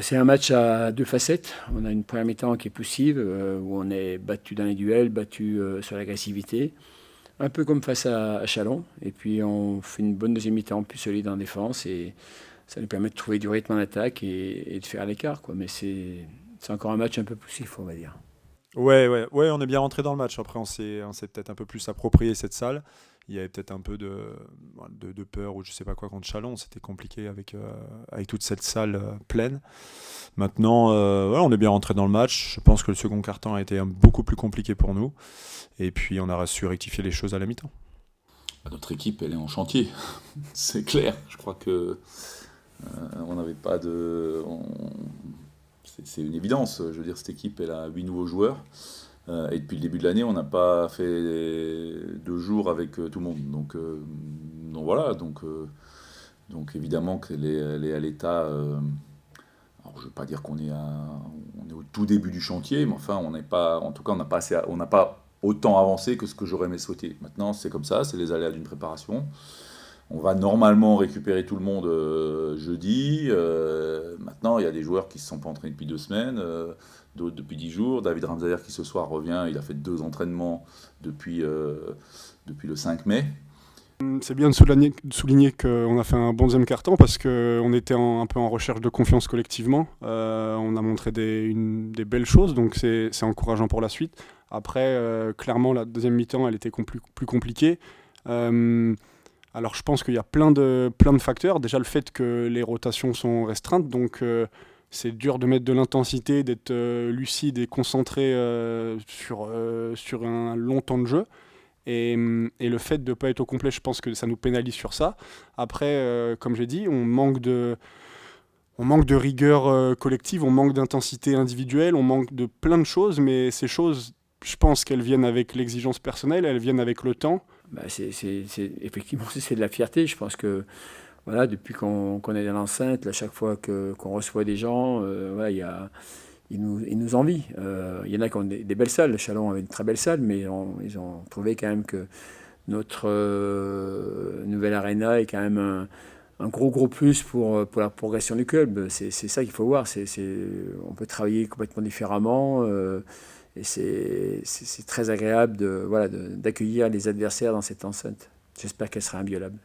C'est un match à deux facettes. On a une première mi-temps qui est poussive, où on est battu dans les duels, battu sur l'agressivité, un peu comme face à Chalon. Et puis on fait une bonne deuxième mi-temps, plus solide en défense, et ça nous permet de trouver du rythme en attaque et de faire l'écart, quoi. Mais c'est encore un match un peu poussif, on va dire. Ouais, on est bien rentré dans le match. Après, on s'est peut-être un peu plus approprié cette salle. Il y avait peut-être un peu de peur ou je sais pas quoi contre Chalon. C'était compliqué avec toute cette salle pleine. Maintenant, ouais, on est bien rentré dans le match. Je pense que le second quart-temps a été beaucoup plus compliqué pour nous. Et puis, on a su rectifier les choses à la mi-temps. Notre équipe, elle est en chantier, c'est clair. Je crois que on n'avait pas de. C'est une évidence. Je veux dire, cette équipe, elle a 8 nouveaux joueurs. Et depuis le début de l'année, on n'a pas fait 2 jours avec tout le monde. Donc voilà. Donc évidemment qu'elle est à l'état. Alors je ne veux pas dire on est au tout début du chantier, mais enfin, on n'est pas. En tout cas, on n'a pas autant avancé que ce que j'aurais aimé souhaiter. Maintenant, c'est comme ça, c'est les aléas d'une préparation. On va normalement récupérer tout le monde jeudi. Maintenant, il y a des joueurs qui ne se sont pas entraînés depuis 2 semaines, d'autres depuis 10 jours. David Ramsayer qui ce soir revient, il a fait 2 entraînements depuis le 5 mai. C'est bien de souligner qu'on a fait un bon deuxième quart-temps parce qu'on était un peu en recherche de confiance collectivement. On a montré des belles choses, donc c'est encourageant pour la suite. Après, clairement, la deuxième mi-temps, elle était plus compliquée. Alors je pense qu'il y a plein de facteurs. Déjà le fait que les rotations sont restreintes, donc c'est dur de mettre de l'intensité, d'être lucide et concentré sur un long temps de jeu. Et le fait de ne pas être au complet, je pense que ça nous pénalise sur ça. Après, comme j'ai dit, on manque de rigueur collective, on manque d'intensité individuelle, on manque de plein de choses, mais ces choses, je pense qu'elles viennent avec l'exigence personnelle, elles viennent avec le temps. Bah, effectivement, c'est de la fierté. Je pense que voilà, depuis qu'on est dans l'enceinte, à chaque fois qu'on reçoit des gens, voilà, ils nous envient. Il y en a qui ont des belles salles. Chalon avait une très belle salle, mais ils ont trouvé quand même que notre nouvelle arena est quand même un gros plus pour la progression du club. C'est ça qu'il faut voir. On peut travailler complètement différemment. Et c'est très agréable voilà, d'accueillir les adversaires dans cette enceinte. J'espère qu'elle sera inviolable.